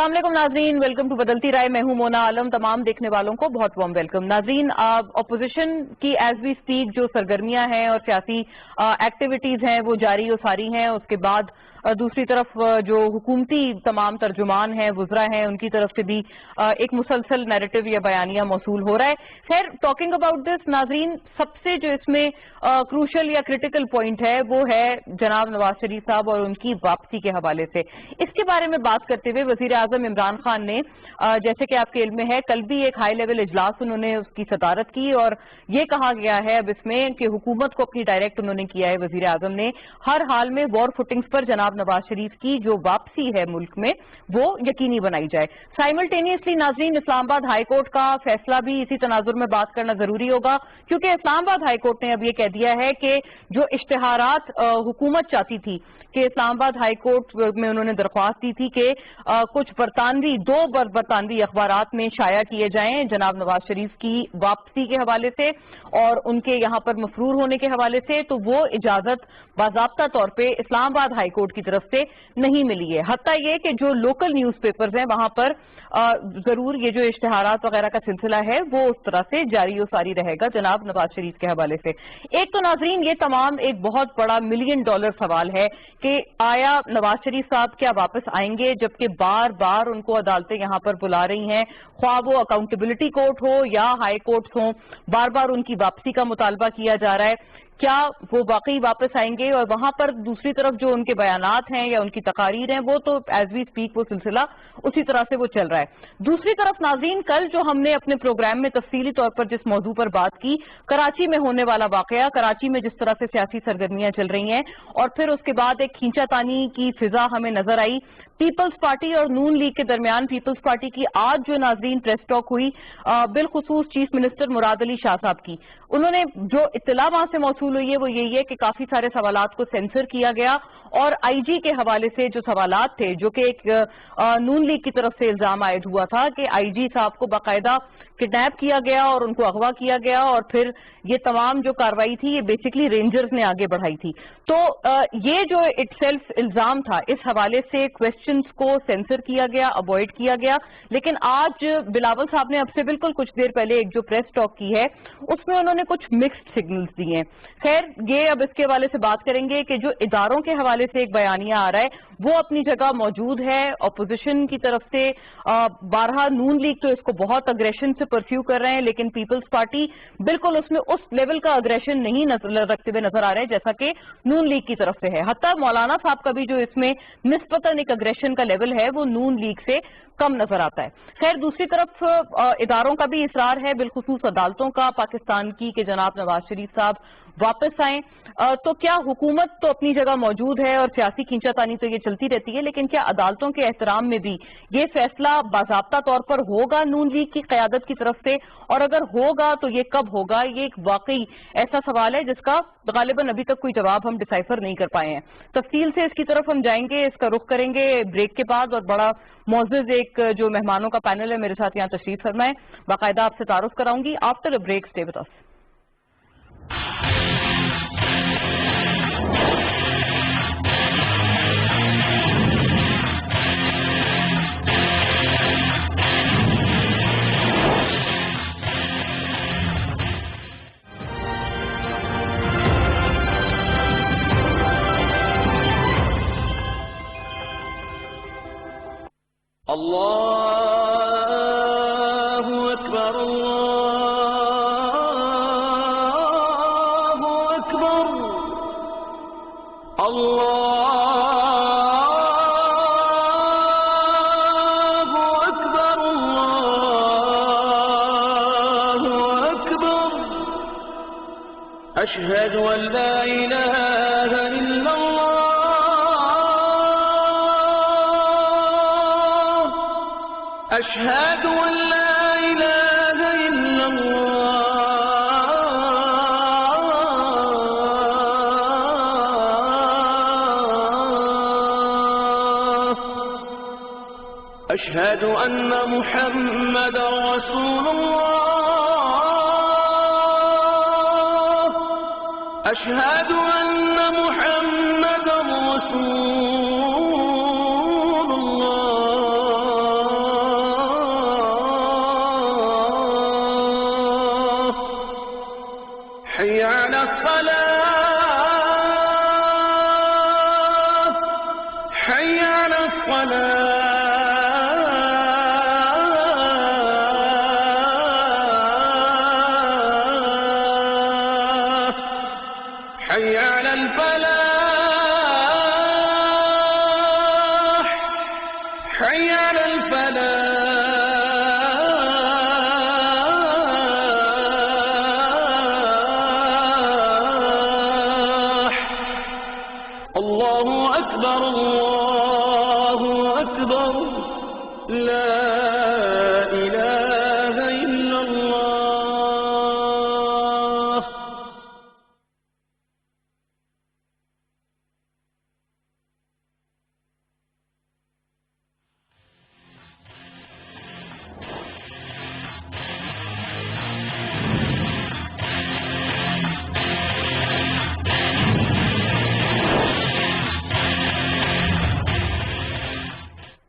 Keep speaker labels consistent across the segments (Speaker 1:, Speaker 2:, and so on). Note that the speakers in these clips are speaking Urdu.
Speaker 1: السلام علیکم ناظرین، ویلکم ٹو بدلتی رائے. میں ہوں مونا عالم. تمام دیکھنے والوں کو بہت وارم ویلکم. ناظرین، اپوزیشن کی ایز وی اسپیک جو سرگرمیاں ہیں اور سیاسی ایکٹیویٹیز ہیں وہ جاری و ساری ہیں. اس کے بعد دوسری طرف جو حکومتی تمام ترجمان ہیں، وزراء ہیں، ان کی طرف سے بھی ایک مسلسل نیریٹو یا بیانیہ موصول ہو رہا ہے. خیر، ٹاکنگ اباؤٹ دس ناظرین، سب سے جو اس میں کروشل یا کریٹیکل پوائنٹ ہے وہ ہے جناب نواز شریف صاحب اور ان کی واپسی کے حوالے سے. اس کے بارے میں بات کرتے ہوئے وزیر اعظم عمران خان نے جیسے کہ آپ کے علم میں ہے کل بھی ایک ہائی لیول اجلاس انہوں نے اس کی صدارت کی اور یہ کہا گیا ہے اب اس میں کہ حکومت کو اپنی ڈائریکٹ انہوں نے کیا ہے وزیر اعظم نے ہر حال میں وار فوٹنگز پر جناب نواز شریف کی جو واپسی ہے ملک میں وہ یقینی بنائی جائے. سائملٹینیسلی ناظرین، اسلام آباد ہائی کورٹ کا فیصلہ بھی اسی تناظر میں بات کرنا ضروری ہوگا، کیونکہ اسلام آباد ہائی کورٹ نے اب یہ کہہ دیا ہے کہ جو اشتہارات حکومت چاہتی تھی کہ اسلام آباد ہائی کورٹ میں انہوں نے درخواست دی تھی کہ کچھ دو برطانوی اخبارات میں شائع کیے جائیں جناب نواز شریف کی واپسی کے حوالے سے اور ان کے یہاں پر مفرور ہونے کے حوالے سے، تو وہ اجازت باضابطہ طور پہ اسلام آباد ہائی کورٹ کی طرف سے نہیں ملی ہے. حتیٰ یہ کہ جو لوکل نیوز پیپرز ہیں وہاں پر ضرور یہ جو اشتہارات وغیرہ کا سلسلہ ہے وہ اس طرح سے جاری و ساری رہے گا جناب نواز شریف کے حوالے سے. ایک تو ناظرین یہ تمام ایک بہت بڑا $1 ملین سوال ہے کہ آیا نواز شریف صاحب کیا واپس آئیں گے، جبکہ بار بار ان کو عدالتیں یہاں پر بلا رہی ہیں، خواہ وہ اکاؤنٹیبلٹی کورٹ ہو یا ہائی کورٹس ہوں، بار بار ان کی واپسی کا مطالبہ کیا جا رہا ہے. کیا وہ واقعی واپس آئیں گے؟ اور وہاں پر دوسری طرف جو ان کے بیانات ہیں یا ان کی تقاریر ہیں وہ تو ایز وی اسپیک وہ سلسلہ اسی طرح سے وہ چل رہا ہے. دوسری طرف ناظرین، کل جو ہم نے اپنے پروگرام میں تفصیلی طور پر جس موضوع پر بات کی، کراچی میں ہونے والا واقعہ، کراچی میں جس طرح سے سیاسی سرگرمیاں چل رہی ہیں اور پھر اس کے بعد ایک کھینچا تانی کی فضا ہمیں نظر آئی پیپلز پارٹی اور نون لیگ کے درمیان. پیپلز پارٹی کی آج جو ناظرین پریس ٹاک ہوئی بالخصوص چیف منسٹر مراد علی شاہ صاحب کی، انہوں نے جو اطلاع وہاں سے موصول ہوئی ہے وہ یہی ہے کہ کافی سارے سوالات کو سینسر کیا گیا اور آئی جی کے حوالے سے جو سوالات تھے، جو کہ ایک نون لیگ کی طرف سے الزام عائد ہوا تھا کہ آئی جی صاحب کو باقاعدہ کڈنیپ کیا گیا اور ان کو اغوا کیا گیا اور پھر یہ تمام جو کاروائی تھی یہ بیسکلی رینجرز نے آگے بڑھائی تھی. تو یہ جو اٹ سیلف الزام تھا، اس حوالے سے کویسچنز کو سینسر کیا گیا، اوائڈ کیا گیا. لیکن آج بلاول صاحب نے اب سے بالکل کچھ دیر پہلے ایک جو پریس ٹاک کی ہے اس میں انہوں نے کچھ مکسڈ سگنلز دیے ہیں. خیر، یہ اب اس کے حوالے سے بات کریں گے کہ جو اداروں کے حوالے سے ایک بیانیہ آ رہا ہے وہ اپنی جگہ موجود ہے. اپوزیشن کی طرف سے بارہا نون لیگ تو اس کو بہت اگریشن سے پرسیو کر رہے ہیں، لیکن پیپلز پارٹی بالکل اس میں اس لیول کا اگریشن نہیں رکھتے ہوئے نظر آ رہا ہے جیسا کہ نون لیگ کی طرف سے ہے. حتیٰ مولانا صاحب کا بھی جو اس میں نسبتاً ایک اگریشن کا لیول ہے وہ نون لیگ سے کم نظر آتا ہے. خیر، دوسری طرف اداروں کا بھی اصرار ہے، بالخصوص عدالتوں کا پاکستان کی، کہ جناب نواز شریف صاحب واپس آئیں. تو کیا حکومت تو اپنی جگہ موجود ہے اور سیاسی کھینچا تانی تو یہ چلتی رہتی ہے، لیکن کیا عدالتوں کے احترام میں بھی یہ فیصلہ باضابطہ طور پر ہوگا نون لیگ کی قیادت کی طرف سے؟ اور اگر ہوگا تو یہ کب ہوگا؟ یہ ایک واقعی ایسا سوال ہے جس کا غالباً ابھی تک کوئی جواب ہم ڈیسائفر نہیں کر پائے ہیں. تفصیل سے اس کی طرف ہم جائیں گے، اس کا رخ کریں گے بریک کے بعد، اور بڑا معزز ایک جو مہمانوں کا پینل ہے میرے ساتھ یہاں تشریف فرمائیں. باقاعدہ آپ سے تعارف کراؤں گی after a break. Stay with us.
Speaker 2: اللہ اکبر اللہ اکبر اللہ اکبر اللہ اکبر اشہد ان لا الہ الا اللہ أشهد أن لا إله إلا الله أشهد أن محمدا رسول الله أشهد أن محمدا رسول الله الصلاة حي على الفلاح حي على الفلاح الله أكبر الله أكبر لا إله إلا الله.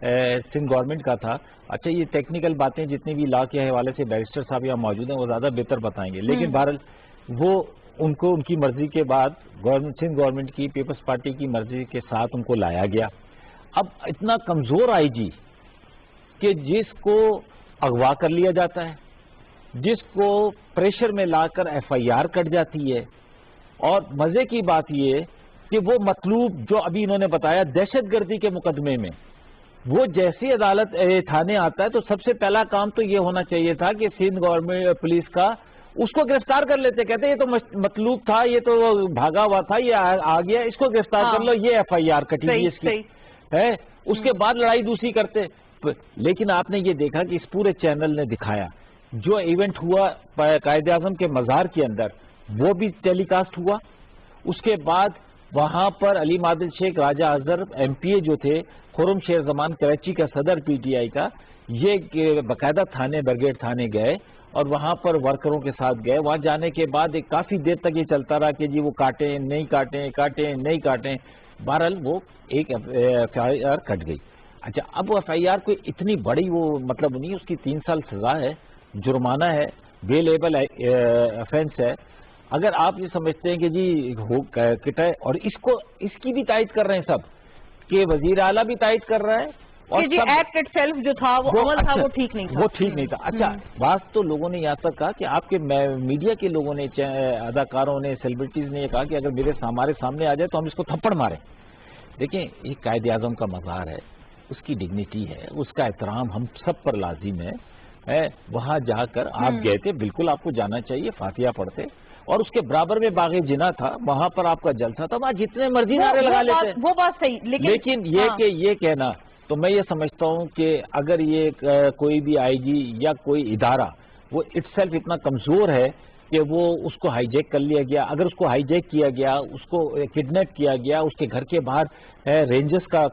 Speaker 3: سندھ گورنمنٹ کا تھا. اچھا یہ ٹیکنیکل باتیں جتنی بھی لا کے حوالے سے بیرسٹر صاحب یہاں موجود ہیں وہ زیادہ بہتر بتائیں گے, لیکن بہرحال وہ ان کو ان کی مرضی کے بعد سندھ گورنمنٹ کی پیپلز پارٹی کی مرضی کے ساتھ ان کو لایا گیا. اب اتنا کمزور آئی جی کہ جس کو اغوا کر لیا جاتا ہے, جس کو پریشر میں لا کر ایف آئی آر کٹ جاتی ہے, اور مزے کی بات یہ کہ وہ مطلوب جو ابھی انہوں نے بتایا دہشت گردی کے مقدمے میں وہ جیسی عدالت تھانے آتا ہے تو سب سے پہلا کام تو یہ ہونا چاہیے تھا کہ سندھ گورنمنٹ پولیس کا اس کو گرفتار کر لیتے. کہتے یہ تو مطلوب تھا, یہ تو بھاگا ہوا تھا, یہ آ گیا, اس کو گرفتار کر لو, یہ ایف آئی آر کٹی ہوئی اس کی ہے. اس کے بعد لڑائی دوسری کرتے. لیکن آپ نے یہ دیکھا کہ اس پورے چینل نے دکھایا جو ایونٹ ہوا قائد اعظم کے مزار کے اندر وہ بھی ٹیلی کاسٹ ہوا. اس کے بعد وہاں پر علی مادل شیخ, راجہ اظہر ایم پی اے جو تھے, خرم شیر زمان کراچی کا صدر پی ٹی آئی کا, یہ باقاعدہ تھانے برگیڈ تھانے گئے اور وہاں پر ورکروں کے ساتھ گئے. وہاں جانے کے بعد ایک کافی دیر تک یہ چلتا رہا کہ جی وہ کاٹیں نہیں کاٹیں, کاٹیں نہیں کاٹیں. بہرحال وہ ایک ایف آئی آر کٹ گئی. اچھا اب ایف آئی آر کوئی اتنی بڑی وہ مطلب نہیں, اس کی 3 سال سزا ہے, جرمانہ ہے, بیلیبل افینس ہے. اگر آپ یہ سمجھتے ہیں کہ جی کٹائے, اور اس کی بھی تائید کر رہے ہیں سب کہ وزیر اعلیٰ بھی تائید کر رہا ہے, اور
Speaker 1: جی ایکٹ اٹ سیلف جو تھا وہ عمل تھا وہ ٹھیک نہیں تھا,
Speaker 3: وہ ٹھیک نہیں تھا. اچھا بات تو لوگوں نے یہاں تک کہا کہ آپ کے میڈیا کے لوگوں نے, اداکاروں نے, سیلیبریٹیز نے یہ کہا کہ اگر ہمارے سامنے آ جائے تو ہم اس کو تھپڑ ماریں. دیکھیں یہ قائد اعظم کا مزار ہے, اس کی ڈگنیٹی ہے, اس کا احترام ہم سب پر لازم ہے. وہاں جا کر آپ گئے تھے, بالکل آپ کو جانا چاہیے, فاتحہ پڑھتے, اور اس کے برابر میں باغ جنا تھا, وہاں پر آپ کا جلسہ تھا, وہاں جتنے مرضی نعرے لگا لیتے.
Speaker 1: وہ بات صحیح,
Speaker 3: لیکن یہ کہنا تو میں یہ سمجھتا ہوں کہ اگر یہ کوئی بھی آئی جی یا کوئی ادارہ وہ اٹ سیلف اتنا کمزور ہے کہ وہ اس کو ہائی جیک کر لیا گیا, اگر اس کو ہائی جیک کیا گیا, اس کو کڈنیپ کیا گیا, اس کے گھر کے باہر رینجرز کا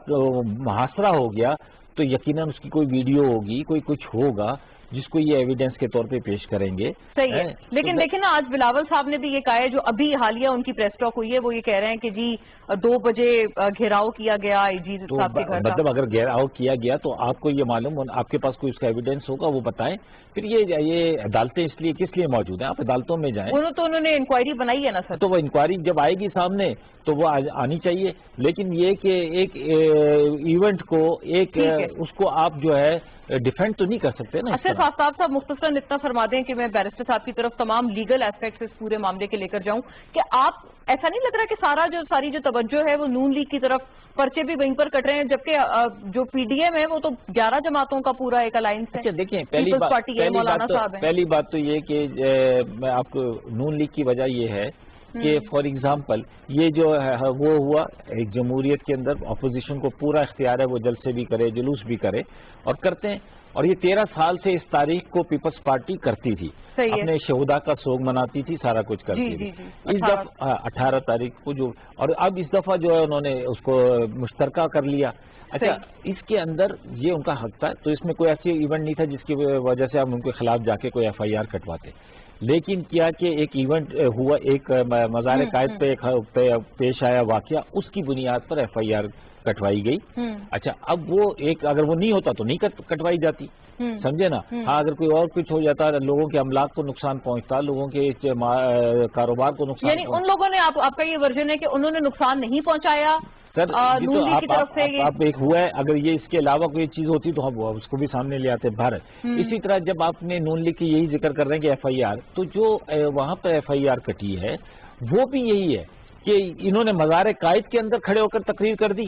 Speaker 3: محاصرہ ہو گیا, تو یقیناً اس کی کوئی ویڈیو ہوگی, کوئی کچھ ہوگا جس کو یہ ایویڈنس کے طور پہ پیش کریں گے.
Speaker 1: صحیح ہے, لیکن دیکھیں نا آج بلاول صاحب نے بھی یہ کہا ہے, جو ابھی حالیہ ان کی پریس ٹاک ہوئی ہے, وہ یہ کہہ رہے ہیں کہ جی 2 بجے گھیراؤ کیا گیا آئی جی صاحب کے گھر کا.
Speaker 3: مطلب اگر گھیراؤ کیا گیا تو آپ کو یہ معلوم, آپ کے پاس کوئی اس کا ایویڈنس ہوگا وہ بتائیں. پھر یہ عدالتیں اس لیے کس لیے موجود ہیں, آپ عدالتوں میں جائیں.
Speaker 1: تو انہوں نے انکوائری بنائی ہے نا سر,
Speaker 3: تو وہ انکوائری جب آئے گی سامنے تو وہ آنی چاہیے. لیکن یہ کہ ایک ایونٹ کو اس کو آپ جو ہے ڈیفینڈ تو نہیں کر سکتے نا.
Speaker 1: اچھا صاحب مختصراً اتنا فرما دیں کہ میں بیرسٹر صاحب کی طرف تمام لیگل ایسپیکٹس اس پورے معاملے کے لے کر جاؤں, کہ آپ ایسا نہیں لگ رہا کہ ساری جو توجہ ہے وہ نون لیگ کی طرف, پرچے بھی وہیں پر کٹ رہے ہیں, جبکہ جو پی ڈی ایم ہے وہ تو 11 جماعتوں کا پورا ایک الائنس ہے.
Speaker 3: دیکھیں پہلی بات تو یہ کہ میں آپ کو نون لیگ کی وجہ یہ ہے کہ فار ایگزامپل یہ جو وہ ہوا ایک جمہوریت کے اندر اپوزیشن کو پورا اختیار ہے, وہ جلسے بھی کرے, جلوس بھی کرے, اور کرتے ہیں. اور یہ 13 سال سے اس تاریخ کو پیپلز پارٹی کرتی تھی, اپنے شہدا کا سوگ مناتی تھی, سارا کچھ کرتی تھی. اس دفعہ 18 تاریخ کو جو, اور اب اس دفعہ جو ہے انہوں نے اس کو مشترکہ کر لیا. اچھا اس کے اندر یہ ان کا حق تھا, تو اس میں کوئی ایسی ایونٹ نہیں تھا جس کی وجہ سے ہم ان کے خلاف جا کے کوئی ایف آئی آر کٹواتے. لیکن کیا کہ ایک ایونٹ ہوا, ایک مزار قائد پہ پیش آیا واقعہ, اس کی بنیاد پر ایف آئی آر کٹوائی گئی. اچھا اب وہ اگر وہ نہیں ہوتا تو نہیں کٹوائی جاتی, سمجھے نا. ہاں اگر کوئی اور کچھ ہو جاتا, لوگوں کے املاک کو نقصان پہنچتا, لوگوں کے کاروبار کو نقصان,
Speaker 1: یعنی ان لوگوں نے, آپ کا یہ ورژن ہے کہ انہوں نے نقصان نہیں پہنچایا
Speaker 3: سر. آپ ایک ہوا ہے, اگر یہ اس کے علاوہ کوئی چیز ہوتی تو ہم اس کو بھی سامنے لے آتے بھارت. اسی طرح جب آپ نے نون لیگ کی یہی ذکر کر رہے ہیں کہ ایف آئی آر, تو جو وہاں پہ ایف آئی آر کٹی ہے وہ بھی یہی ہے کہ انہوں نے مزار قائد کے اندر کھڑے ہو کر تقریر کر دی,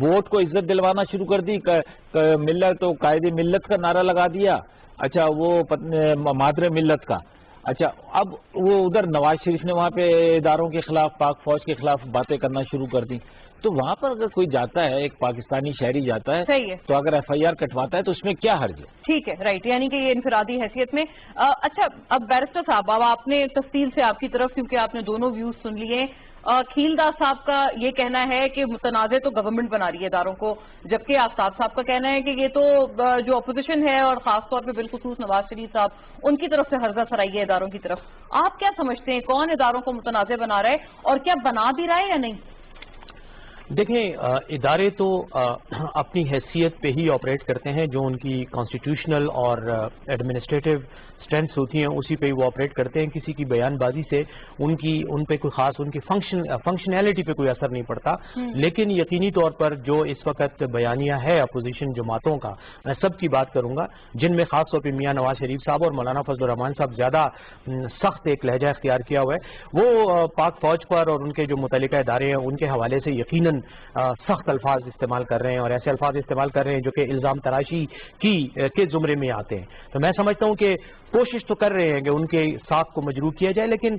Speaker 3: ووٹ کو عزت دلوانا شروع کر دی, ملت و قائد ملت کا نعرہ لگا دیا. اچھا وہ مادر ملت کا. اچھا اب وہ ادھر نواز شریف نے وہاں پہ اداروں کے خلاف, پاک فوج کے خلاف باتیں کرنا شروع کر دی. تو وہاں پر اگر کوئی جاتا ہے, ایک پاکستانی شہری جاتا ہے, تو اگر ایف آئی آر کٹواتا ہے تو اس میں کیا حرج ہے؟
Speaker 1: ٹھیک ہے, رائٹ, یعنی کہ یہ انفرادی حیثیت میں. اچھا اب بیرسٹر صاحب, اب آپ نے تفصیل سے آپ کی طرف, کیونکہ آپ نے دونوں ویوز سن لیے. کھیل داس صاحب کا یہ کہنا ہے کہ متنازع تو گورنمنٹ بنا رہی ہے اداروں کو, جبکہ آفتاب صاحب کا کہنا ہے کہ یہ تو جو اپوزیشن ہے, اور خاص طور پہ بالخصوص نواز شریف صاحب, ان کی طرف سے ہرزہ سرائی ہے اداروں کی طرف. آپ کیا سمجھتے ہیں, کون اداروں کو متنازع بنا رہا ہے, اور کیا بنا بھی رہا ہے یا نہیں؟
Speaker 4: دیکھیں ادارے تو اپنی حیثیت پہ ہی آپریٹ کرتے ہیں، جو ان کی کانسٹیٹیوشنل اور ایڈمنسٹریٹو اسٹرینتھس ہوتی ہیں اسی پہ وہ آپریٹ کرتے ہیں. کسی کی بیان بازی سے ان پہ کوئی خاص ان کی فنکشنالٹی پہ کوئی اثر نہیں پڑتا. لیکن یقینی طور پر جو اس وقت بیانیہ ہے اپوزیشن جماعتوں کا، میں سب کی بات کروں گا، جن میں خاص طور پہ میاں نواز شریف صاحب اور مولانا فضل الرحمان صاحب زیادہ سخت ایک لہجہ اختیار کیا ہوا ہے، وہ پاک فوج پر اور ان کے جو متعلقہ ادارے ہیں ان کے حوالے سے یقیناً سخت الفاظ استعمال کر رہے ہیں، اور ایسے الفاظ استعمال کر رہے ہیں جو کہ الزام تراشی کے زمرے میں آتے ہیں. تو میں سمجھتا ہوں کہ کوشش تو کر رہے ہیں کہ ان کے ساکھ کو مجروح کیا جائے، لیکن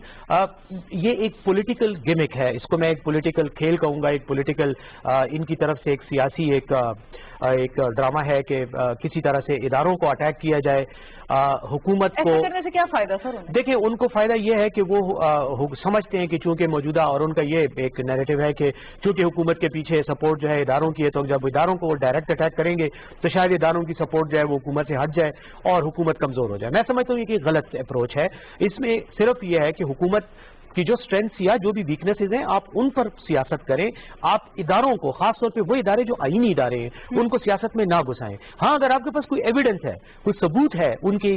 Speaker 4: یہ ایک پولیٹیکل گیمک ہے، اس کو میں ایک پولیٹیکل کھیل کہوں گا، ایک پولیٹیکل ان کی طرف سے ایک سیاسی ایک ڈرامہ ہے کہ کسی طرح سے اداروں کو اٹیک کیا جائے. حکومت کو
Speaker 1: ایسا کرنے سے کیا فائدہ سر؟
Speaker 4: دیکھیں ان کو فائدہ یہ ہے کہ وہ سمجھتے ہیں کہ چونکہ موجودہ، اور ان کا یہ ایک نیریٹو ہے کہ چونکہ حکومت کے پیچھے سپورٹ جو ہے اداروں کی ہے، تو جب اداروں کو وہ ڈائریکٹ اٹیک کریں گے تو شاید اداروں کی سپورٹ جو ہے وہ حکومت سے ہٹ جائے اور حکومت کمزور ہو جائے. میں سمجھتا ہوں یہ کہ غلط اپروچ ہے. اس میں صرف یہ ہے کہ حکومت کی جو اسٹرینتھس یا جو بھی ویکنیسز ہیں آپ ان پر سیاست کریں، آپ اداروں کو، خاص طور پہ وہ ادارے جو آئینی ادارے ہیں ان کو سیاست میں نہ گھسائیں. ہاں اگر آپ کے پاس کوئی ایویڈنس ہے، کوئی ثبوت ہے ان کی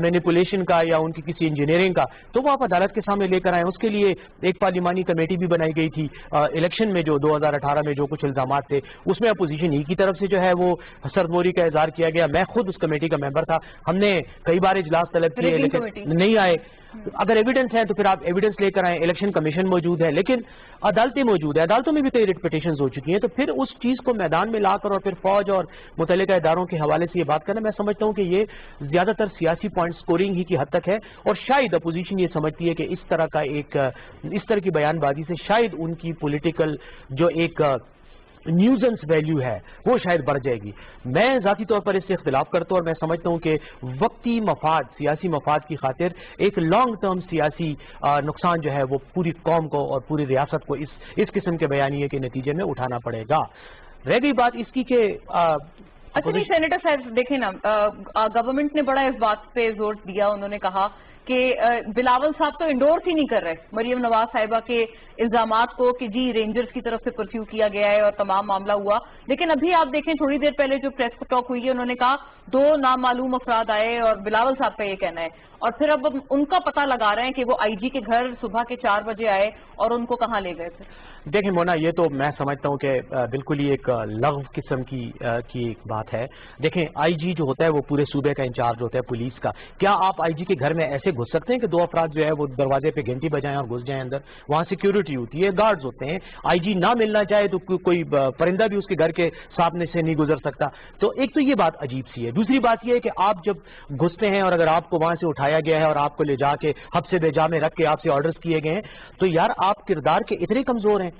Speaker 4: مینیپولیشن کا یا ان کی کسی انجینئرنگ کا، تو وہ آپ عدالت کے سامنے لے کر آئیں. اس کے لیے ایک پارلیمانی کمیٹی بھی بنائی گئی تھی الیکشن میں، جو 2018 میں جو کچھ الزامات تھے اس میں اپوزیشن ہی کی طرف سے جو ہے وہ سرموری کا اظہار کیا گیا. میں خود اس کمیٹی کا ممبر تھا، ہم نے کئی بار اجلاس طلب کیے لیکن نہیں آئے. اگر ایویڈنس ہے تو پھر آپ ایویڈنس لے کر آئیں. الیکشن کمیشن موجود ہے لیکن عدالتیں موجود ہیں، عدالتوں میں بھی کئی ریٹ پٹیشنز ہو چکی ہیں. تو پھر اس چیز کو میدان میں لا کر اور پھر فوج اور متعلقہ اداروں کے حوالے سے یہ بات کرنا، میں سمجھتا ہوں کہ یہ زیادہ تر سیاسی پوائنٹ سکورنگ ہی کی حد تک ہے. اور شاید اپوزیشن یہ سمجھتی ہے کہ اس طرح کی بیان بازی سے شاید ان کی پولیٹیکل جو ایک نیوزنس ویلیو ہے وہ شاید بڑھ جائے گی. میں ذاتی طور پر اس سے اختلاف کرتا ہوں، اور میں سمجھتا ہوں کہ وقتی مفاد، سیاسی مفاد کی خاطر ایک لانگ ٹرم سیاسی نقصان جو ہے وہ پوری قوم کو اور پوری ریاست کو اس قسم کے بیانیے کے نتیجے میں اٹھانا پڑے گا. رہ گئی بات اس کی کہ
Speaker 1: اچھا نہیں سینیٹر صاحب دیکھیں نا، گورنمنٹ نے بڑا اس بات پہ زور دیا، انہوں نے کہا کہ بلاول صاحب تو انڈورس ہی نہیں کر رہے مریم نواز صاحبہ کے الزامات کو کہ جی رینجرز کی طرف سے پرسیو کیا گیا ہے اور تمام معاملہ ہوا. لیکن ابھی آپ دیکھیں تھوڑی دیر پہلے جو پریس ٹاک ہوئی ہے، انہوں نے کہا 2 نامعلوم افراد آئے اور بلاول صاحب کا یہ کہنا ہے، اور پھر اب ان کا پتہ لگا رہے ہیں کہ وہ آئی جی کے گھر صبح کے 4 بجے آئے اور ان کو کہاں لے گئے تھے.
Speaker 4: دیکھیں مونا، یہ تو میں سمجھتا ہوں کہ بالکل ہی ایک لغو قسم کی ایک بات ہے. دیکھیں آئی جی جو ہوتا ہے وہ پورے صوبے کا انچارج ہوتا ہے پولیس کا. کیا آپ آئی جی کے گھر میں ایسے گھس سکتے ہیں کہ 2 افراد جو ہے وہ دروازے پہ گھنٹی بجائیں اور گھس جائیں اندر؟ وہاں سیکیورٹی ہوتی ہے، گارڈز ہوتے ہیں. آئی جی نہ ملنا چاہے تو کوئی پرندہ بھی اس کے گھر کے سامنے سے نہیں گزر سکتا. تو ایک تو یہ بات عجیب سی ہے. دوسری بات یہ ہے کہ آپ جب گھستے ہیں اور اگر آپ کو وہاں سے اٹھایا گیا ہے اور آپ کو لے جا کے حبس بے جا میں رکھ کے آپ سے آرڈرز کیے گئے ہیں، تو یار آپ کردار کے اتنے کمزور ہیں.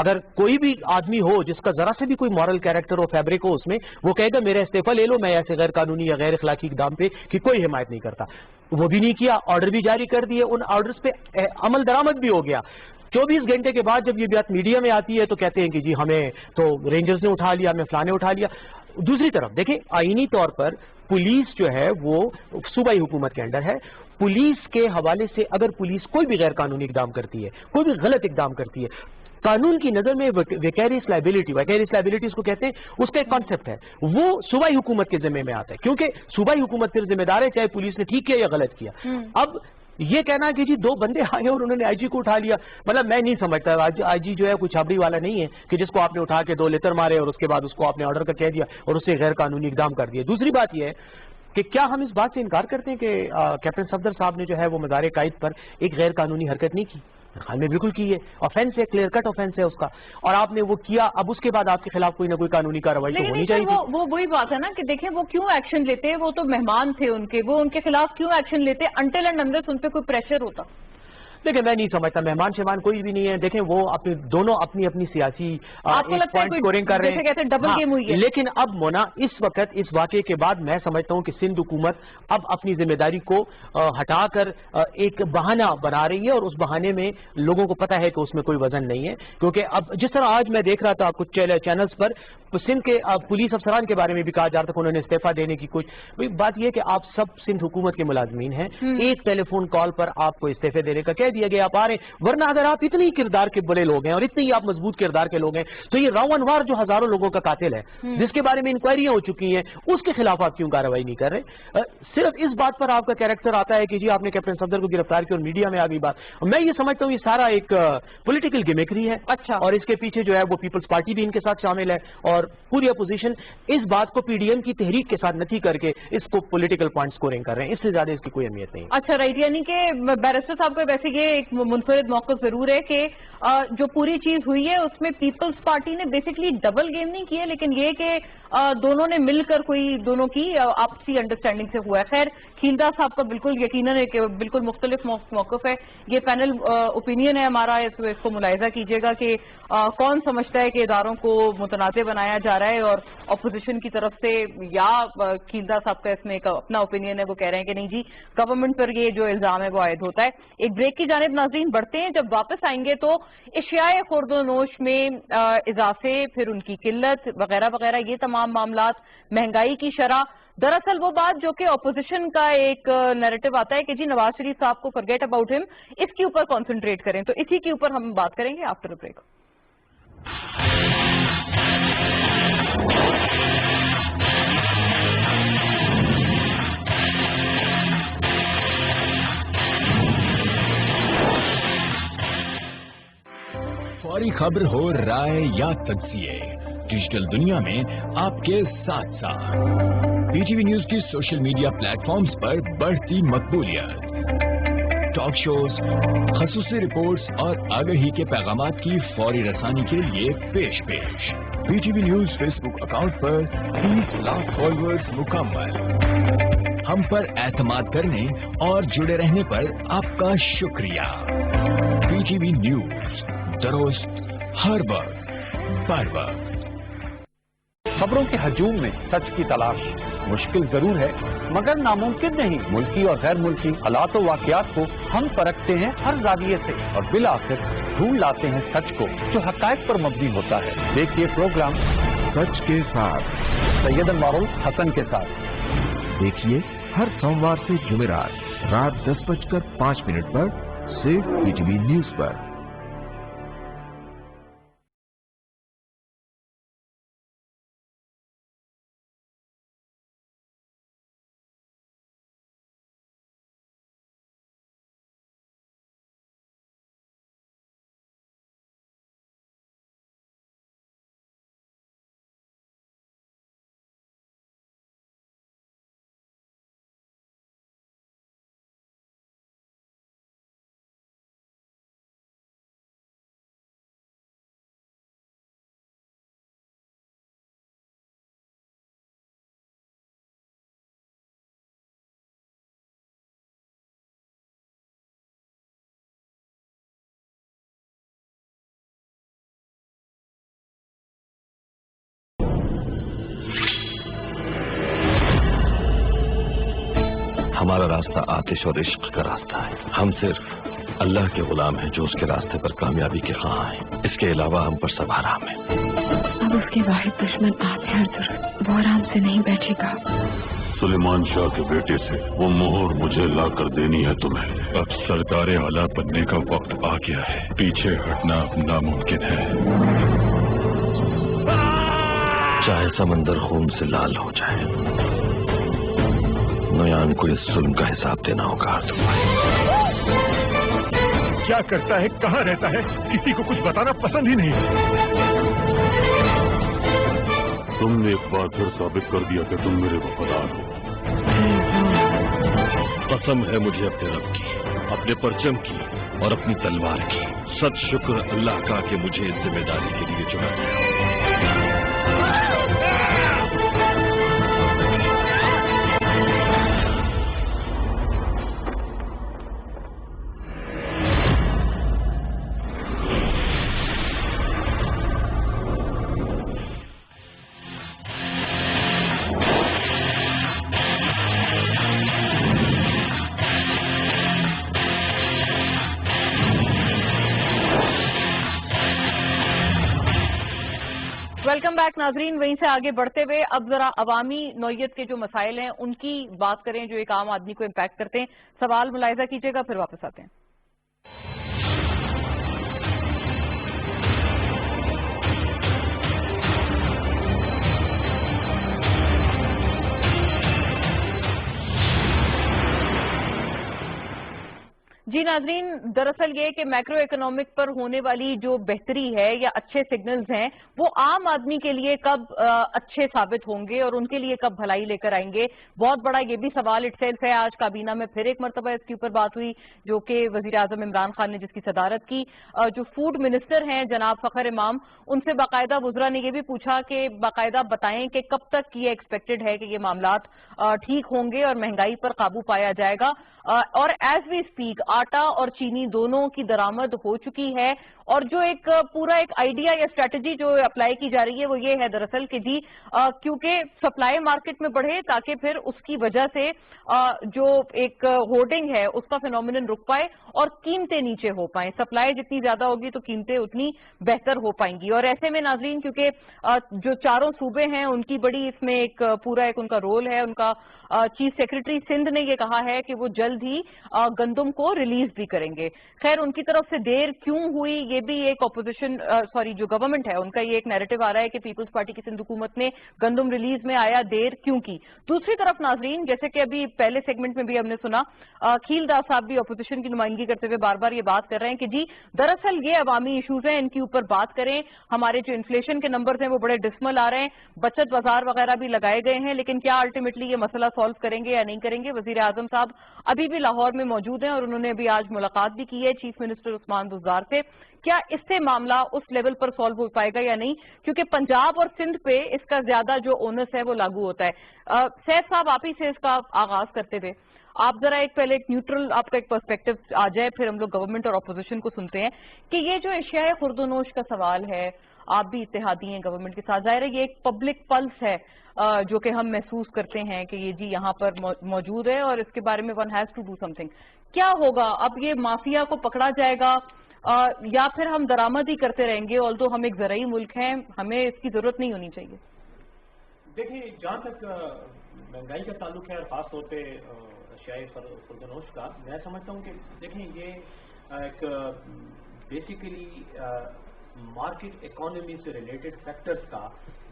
Speaker 4: اگر کوئی بھی آدمی ہو جس کا ذرا سے بھی کوئی مورل کیریکٹر ہو، فیبرک ہو اس میں، وہ کہے گا میرا استعفیٰ لے لو، میں ایسے غیر قانونی یا غیر اخلاقی اقدام پہ کی کوئی حمایت نہیں کرتا. وہ بھی نہیں کیا، آرڈر بھی جاری کر دیے، ان آرڈرز پہ عمل درآمد بھی ہو گیا. 24 گھنٹے کے بعد جب یہ بات میڈیا میں آتی ہے تو کہتے ہیں کہ جی ہمیں تو رینجرز نے اٹھا لیا، ہمیں فلاں نے اٹھا لیا. دوسری طرف دیکھیں آئینی طور پر پولیس جو ہے وہ صوبائی حکومت کے انڈر ہے. پولیس کے حوالے سے اگر پولیس کوئی بھی غیر قانونی اقدام کرتی ہے، کوئی بھی غلط اقدام کرتی ہے، قانون کی نظر میں ویکیریس لائبلٹی اس کو کہتے ہیں، اس کا ایک کانسیپٹ ہے، وہ صوبائی حکومت کے ذمہ میں آتا ہے، کیونکہ صوبائی حکومت پھر ذمہ دار ہے چاہے پولیس نے ٹھیک کیا یا غلط کیا. اب یہ کہنا کہ جی 2 بندے آئے اور انہوں نے آئی جی کو اٹھا لیا، مطلب میں نہیں سمجھتا. آئی جی جو ہے کوئی چھابڑی والا نہیں ہے کہ جس کو آپ نے اٹھا کے 2 لیتر مارے اور اس کے بعد اس کو آپ نے آرڈر کا کہہ دیا اور اس سے غیر قانونی اقدام کر دیا. دوسری بات یہ ہے کہ کیا ہم اس بات سے انکار کرتے ہیں کہ کیپٹن صفدر صاحب نے جو ہے وہ مزار قائد پر ایک غیر قانونی حرکت نہیں کی؟ خیال میں بالکل کی ہے. آفینس ہے، کلیئر کٹ آفینس ہے اس کا، اور آپ نے وہ کیا. اب اس کے بعد آپ کے خلاف کوئی نہ کوئی قانونی کارروائی تو ہونی چاہیے.
Speaker 1: وہ وہی بات ہے نا کہ دیکھیں وہ کیوں ایکشن لیتے، وہ تو مہمان تھے ان کے، وہ ان کے خلاف کیوں ایکشن لیتے انٹل اینڈ انلیس ان پہ کوئی پریشر ہوتا.
Speaker 4: دیکھیں میں نہیں سمجھتا مہمان شہمان کوئی بھی نہیں ہے. دیکھیں وہ دونوں اپنی سیاسی پوائنٹ سکورنگ کر رہے ہیں،
Speaker 1: ڈبل گیم ہوئی ہے.
Speaker 4: لیکن اب مونا اس وقت اس واقعے کے بعد میں سمجھتا ہوں کہ سندھ حکومت اب اپنی ذمہ داری کو ہٹا کر ایک بہانہ بنا رہی ہے، اور اس بہانے میں لوگوں کو پتا ہے کہ اس میں کوئی وزن نہیں ہے. کیونکہ اب جس طرح آج میں دیکھ رہا تھا کچھ چینلز پر سندھ کے پولیس افسران کے بارے میں بھی کہا جا رہا تھا کہ انہوں نے استعفیٰ دینے کی بات یہ کہ آپ سب سندھ حکومت کے ملازمین ہیں، ایک ٹیلی فون کال پر آپ کو استعفے دینے کا کیا کہہ دیا گیا آپ آ رہے ہیں, ورنہ اگر آپ اتنے ہی کردار کے بڑے لوگ ہیں اور اتنے ہی آپ مضبوط کردار کے لوگ ہیں تو یہ راؤ انوار جو ہزاروں لوگوں کا قاتل ہے, جس کے بارے میں انکوائریاں ہو چکی ہیں, اس کے خلاف آپ کیوں کارروائی نہیں کر رہے؟ صرف اس بات پر آپ کا کیریکٹر آتا ہے کہ جی آپ نے کیپٹن صفدر کو گرفتار کیا اور میڈیا میں آ گئی بات. میں یہ سمجھتا ہوں یہ سارا ایک پولیٹیکل گیمکری ہے.
Speaker 1: اچھا,
Speaker 4: اور اس کے پیچھے جو ہے وہ پیپلز پارٹی بھی ان کے ساتھ شامل ہے اور پوری اپوزیشن اس بات کو پی ڈی ایم کی تحریک کے ساتھ نفی کر کے اس کو پولیٹیکل پوائنٹ سکورنگ کر رہے ہیں. اس سے زیادہ اس کی کوئی اہمیت نہیں.
Speaker 1: اچھا رائٹ, یعنی کہ بیرسٹر صاحب کو ویسے یہ ایک منفرد موقف ضرور ہے کہ جو پوری چیز ہوئی ہے اس میں پیپلز پارٹی نے بیسکلی ڈبل گیم نہیں کی ہے, لیکن یہ کہ دونوں نے مل کر کوئی دونوں کی آپسی انڈرسٹینڈنگ سے ہوا ہے. خیر, کھیلدہ صاحب کا بالکل یقیناً ایک بالکل مختلف موقف ہے. یہ پینل اوپینین ہے ہمارا, اس کو ملاحظہ کیجیے گا کہ کون سمجھتا ہے کہ اداروں کو متنازع بنایا جا رہا ہے اور اپوزیشن کی طرف سے, یا کھیلدہ صاحب کا اس میں ایک اپنا اوپینین ہے, وہ کہہ رہے ہیں کہ نہیں جی گورنمنٹ پر یہ جو الزام ہے وہ عائد ہوتا ہے. ایک بریک کی جانب ناظرین بڑھتے ہیں. جب واپس آئیں گے تو اشیاء خورد و نوش میں اضافے, پھر ان کی قلت وغیرہ وغیرہ, یہ تمام معاملات, مہنگائی کی شرح, دراصل وہ بات جو کہ اپوزیشن کا ایک نیریٹو آتا ہے کہ جی نواز شریف صاحب کو فرگیٹ اباؤٹ ہم, اس کے اوپر کانسنٹریٹ کریں. تو اسی کے اوپر ہم بات کریں گے آفٹر بریک.
Speaker 5: فوری خبر ہو, رائے یا تجزیے, ڈیجیٹل دنیا میں آپ کے ساتھ ساتھ پی ٹی وی نیوز کی سوشل میڈیا پلیٹ فارمز پر بڑھتی مقبولیت, ٹاک شوز, خصوصی رپورٹس اور آگہی کے پیغامات کی فوری رسانی کے لیے پیش. P T V news Facebook account پر 30 لاکھ فالوورز مکمل. ہم پر اعتماد کرنے اور جڑے رہنے پر آپ کا شکریہ. پی ٹی وی نیوز, درست ہر وقت بر وقت.
Speaker 6: خبروں کے ہجوم میں سچ کی تلاش مشکل ضرور ہے مگر ناممکن نہیں. ملکی اور غیر ملکی حالات و واقعات کو ہم پرکھتے ہیں ہر زاویے سے اور بالآخر ڈھونڈ لاتے ہیں سچ کو جو حقائق پر مبنی ہوتا ہے. دیکھیے پروگرام
Speaker 7: سچ کے ساتھ
Speaker 6: سید انوار حسن کے ساتھ.
Speaker 7: دیکھیے ہر سوموار سے جمعرات رات 10:05 پر صرف پی ٹی وی نیوز پر.
Speaker 8: ہمارا راستہ آتش اور عشق کا راستہ ہے. ہم صرف اللہ کے غلام ہیں جو اس کے راستے پر کامیابی کے خواہاں ہیں. اس کے علاوہ ہم پر سب حرام ہے.
Speaker 9: اب اس کے واحد دشمن آپ ہیں حضور, وہ آرام سے نہیں بیٹھے گا.
Speaker 10: سلیمان شاہ کے بیٹے سے وہ مہر مجھے لا کر دینی ہے تمہیں. اب سرکار اعلیٰ بننے کا وقت آ گیا ہے. پیچھے ہٹنا ناممکن ہے.
Speaker 8: چاہے سمندر خون سے لال ہو جائے, نویان کو اس ظلم کا حساب دینا ہوگا.
Speaker 10: کیا کرتا ہے, کہاں رہتا ہے, کسی کو کچھ بتانا پسند ہی نہیں ہے. تم نے ایک بار پھر ثابت کر دیا کہ تم میرے وفادار ہو.
Speaker 8: قسم ہے مجھے اپنے رب کی, اپنے پرچم کی اور اپنی تلوار کی. سچ شکر اللہ کا کہ مجھے اس ذمہ داری کے لیے چنا گیا.
Speaker 1: ویلکم بیک ناظرین. وہیں سے آگے بڑھتے ہوئے اب ذرا عوامی نوعیت کے جو مسائل ہیں ان کی بات کریں جو ایک عام آدمی کو امپیکٹ کرتے ہیں. سوال ملاحظہ کیجیے گا, پھر واپس آتے ہیں. جی ناظرین، دراصل یہ کہ میکرو اکنامک پر ہونے والی جو بہتری ہے یا اچھے سگنلز ہیں وہ عام آدمی کے لیے کب اچھے ثابت ہوں گے اور ان کے لیے کب بھلائی لے کر آئیں گے، بہت بڑا یہ بھی سوال اٹ سیلف ہے۔ آج کابینہ میں پھر ایک مرتبہ اس کے اوپر بات ہوئی، جو کہ وزیر اعظم عمران خان نے جس کی صدارت کی، جو فوڈ منسٹر ہیں جناب فخر امام، ان سے باقاعدہ وزراء نے یہ بھی پوچھا کہ باقاعدہ بتائیں کہ کب تک یہ ایکسپیکٹڈ ہے کہ یہ معاملات ٹھیک ہوں گے اور مہنگائی پر قابو پایا جائے گا۔ اور ایز وی اسپیک آٹا اور چینی دونوں کی درآمد ہو چکی ہے، اور جو ایک پورا ایک آئیڈیا یا اسٹریٹجی جو اپلائی کی جا رہی ہے وہ یہ ہے دراصل کہ جی کیونکہ سپلائی مارکیٹ میں بڑھے تاکہ پھر اس کی وجہ سے جو ایک ہورڈنگ ہے اس کا فینومینن رک پائے اور قیمتیں نیچے ہو پائیں۔ سپلائی جتنی زیادہ ہوگی تو قیمتیں اتنی بہتر ہو پائیں گی، اور ایسے میں ناظرین کیونکہ جو چاروں صوبے ہیں ان کی بڑی اس میں ایک پورا ایک ان کا رول ہے۔ ان کا چیف سیکرٹری سندھ نے یہ کہا ہے کہ وہ جلد ہی گندم کو ریلیز بھی کریں گے۔ خیر ان کی طرف سے دیر کیوں ہوئی یہ بھی ایک اپوزیشن جو گورنمنٹ ہے ان کا یہ ایک نیریٹو آ رہا ہے کہ پیپلز پارٹی کی سندھ حکومت نے گندم ریلیز میں آیا دیر کیوں کی۔ دوسری طرف ناظرین جیسے کہ ابھی پہلے سیگمنٹ میں بھی ہم نے سنا، کھیل داس صاحب بھی اپوزیشن کی نمائندگی کرتے ہوئے بار بار یہ بات کر رہے ہیں کہ جی دراصل یہ عوامی ایشوز ہیں، ان کے اوپر بات کریں۔ ہمارے جو انفلیشن کے نمبرز ہیں وہ بڑے ڈسمل آ رہے ہیں، بچت بازار وغیرہ بھی لگائے گئے ہیں، لیکن کیا الٹیمیٹلی یہ مسئلہ سالو کریں گے یا نہیں کریں گے؟ وزیر اعظم صاحب ابھی بھی لاہور میں موجود ہیں اور انہوں نے ابھی آج ملاقات بھی کی ہے چیف منسٹر عثمان بزدار سے۔ کیا اس سے معاملہ اس لیول پر سالو ہو پائے گا یا نہیں؟ کیونکہ پنجاب اور سندھ پہ اس کا زیادہ جو اونس ہے وہ لاگو ہوتا ہے۔ سیف صاحب آپ ہی سے اس کا آغاز کرتے ہوئے آپ ذرا ایک پہلے ایک نیوٹرل آپ کا ایک پرسپیکٹو آ جائے، پھر ہم لوگ گورنمنٹ اور اپوزیشن کو سنتے ہیں کہ یہ جو اشیاء خرد و نوش کا سوال ہے، آپ بھی اتحادی ہیں گورنمنٹ کے ساتھ، ظاہر ہے یہ ایک پبلک پلس ہے جو کہ ہم محسوس کرتے ہیں کہ یہ جی یہاں پر موجود ہے اور اس کے بارے میں one has to do something. کیا ہوگا اب؟ یہ مافیا کو پکڑا جائے گا یا پھر ہم درآمد ہی کرتے رہیں گے؟ آلدو ہم ایک زرعی ملک ہیں، ہمیں اس کی ضرورت نہیں ہونی چاہیے۔
Speaker 4: دیکھیں جہاں تک مہنگائی کا تعلق ہے اور خاص طور پہ اشیاء خرد و نوش کا، میں سمجھتا ہوں کہ دیکھیں یہ ایک بیسیکلی مارکیٹ اکانومی سے ریلیٹڈ فیکٹرز کا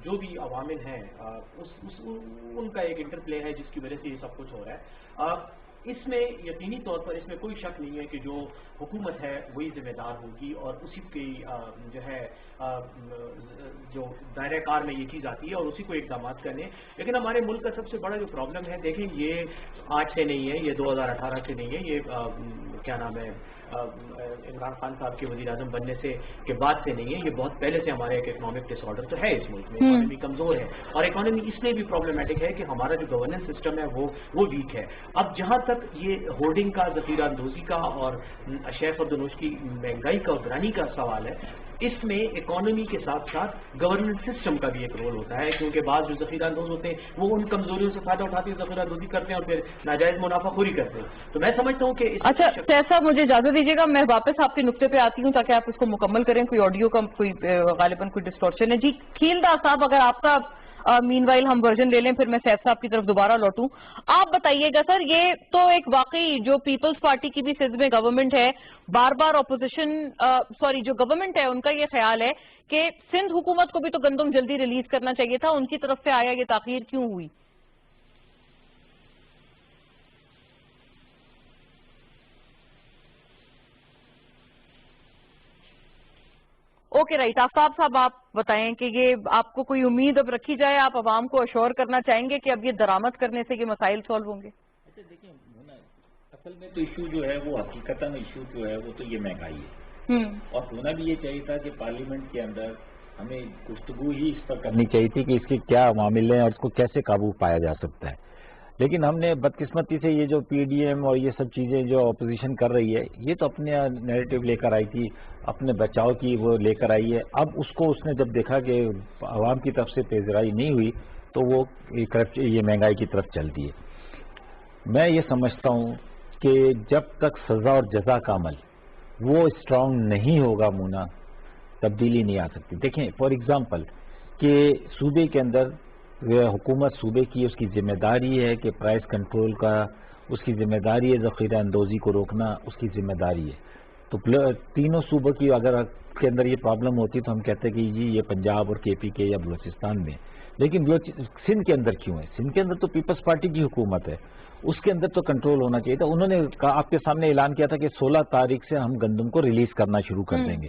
Speaker 4: جو بھی عوامل ہیں ان کا ایک انٹرپلے ہے جس کی وجہ سے یہ سب کچھ ہو رہا ہے۔ اس میں یقینی طور پر اس میں کوئی شک نہیں ہے کہ جو حکومت ہے وہی ذمہ دار ہوگی اور اسی کی جو ہے جو دائرہ کار میں یہ چیز آتی ہے اور اسی کو اقدامات کرنے۔ لیکن ہمارے ملک کا سب سے بڑا جو پرابلم ہے، دیکھیں یہ آج سے نہیں ہے، یہ 2018 سے نہیں ہے، یہ کیا نام ہے عمران خان صاحب کے وزیر اعظم بننے سے کے بعد سے نہیں ہے، یہ بہت پہلے سے ہمارا ایک اکنامک ڈس آرڈر تو ہے اس ملک میں، اکانومی کمزور ہے اور اکانومی اس لیے بھی پرابلمٹک ہے کہ ہمارا جو گورننس سسٹم ہے وہ ویک ہے۔ اب جہاں تک یہ ہورڈنگ کا، ذخیرہ اندوزی کا اور اشیاء خرد و نوش کی مہنگائی کا اور گرانی کا سوال ہے، اس میں اکانومی کے ساتھ ساتھ گورننس سسٹم کا بھی ایک رول ہوتا ہے، کیونکہ بعض جو ذخیرہ اندوز ہوتے ہیں وہ ان کمزوریوں سے فائدہ اٹھاتے ہیں، ذخیرہ اندوزی کرتے ہیں اور پھر ناجائز منافع خوری کرتے ہیں۔ تو میں سمجھتا ہوں کہ
Speaker 1: اچھا سیف صاحب مجھے اجازت دیجیے گا، میں واپس آپ کے نقطے پہ آتی ہوں تاکہ آپ اس کو مکمل کریں۔ کوئی آڈیو کا کوئی غالباً کوئی ڈسٹورشن ہے۔ جی کھیل داس صاحب اگر آپ کا مین وائل ہم ورژن لے لیں پھر میں سیف صاحب کی طرف دوبارہ لوٹوں۔ آپ بتائیے گا سر، یہ تو ایک واقعی جو پیپلز پارٹی کی بھی سندھ میں گورنمنٹ ہے، بار بار اپوزیشن جو گورنمنٹ ہے ان کا یہ خیال ہے کہ سندھ حکومت کو بھی تو گندم جلدی ریلیز کرنا چاہیے تھا، ان کی طرف سے آیا یہ تاخیر کیوں ہوئی؟ اوکے رائٹ، آفتاب صاحب آپ بتائیں کہ یہ آپ کو کوئی امید اب رکھی جائے، آپ عوام کو اشور کرنا چاہیں گے کہ اب یہ درآمد کرنے سے یہ مسائل سالو ہوں گے؟
Speaker 3: اچھا دیکھیں اصل میں تو ایشو جو ہے وہ حقیقتاً ایشو جو ہے وہ تو یہ مہنگائی ہے، اور ہونا بھی یہ چاہیے تھا کہ پارلیمنٹ کے اندر ہمیں گفتگو ہی اس پر کرنی چاہیے تھی کہ اس کے کیا عوامل ہیں اور اس کو کیسے قابو پایا جا سکتا ہے۔ لیکن ہم نے بدقسمتی سے یہ جو پی ڈی ایم اور یہ سب چیزیں جو اپوزیشن کر رہی ہے یہ تو اپنے نیریٹو لے کر آئی تھی، اپنے بچاؤ کی وہ لے کر آئی ہے۔ اب اس کو اس نے جب دیکھا کہ عوام کی طرف سے پیذرائی نہیں ہوئی تو وہ یہ مہنگائی کی طرف چل دی ہے۔ میں یہ سمجھتا ہوں کہ جب تک سزا اور جزا کا عمل وہ اسٹرانگ نہیں ہوگا مونا، تبدیلی نہیں آ سکتی۔ دیکھیں فار ایگزامپل کہ صوبے کے اندر حکومت صوبے کی اس کی ذمہ داری ہے کہ پرائس کنٹرول کا اس کی ذمہ داری ہے، ذخیرہ اندوزی کو روکنا اس کی ذمہ داری ہے۔ تو تینوں صوبوں کی اگر کے اندر یہ پرابلم ہوتی تو ہم کہتے کہ جی یہ پنجاب اور کے پی کے یا بلوچستان میں لیکن سندھ کے اندر کیوں ہے؟ سندھ کے اندر تو پیپلز پارٹی کی حکومت ہے، اس کے اندر تو کنٹرول ہونا چاہیے تھا. انہوں نے آپ کے سامنے اعلان کیا تھا کہ 16 تاریخ سے ہم گندم کو ریلیز کرنا شروع کر دیں گے.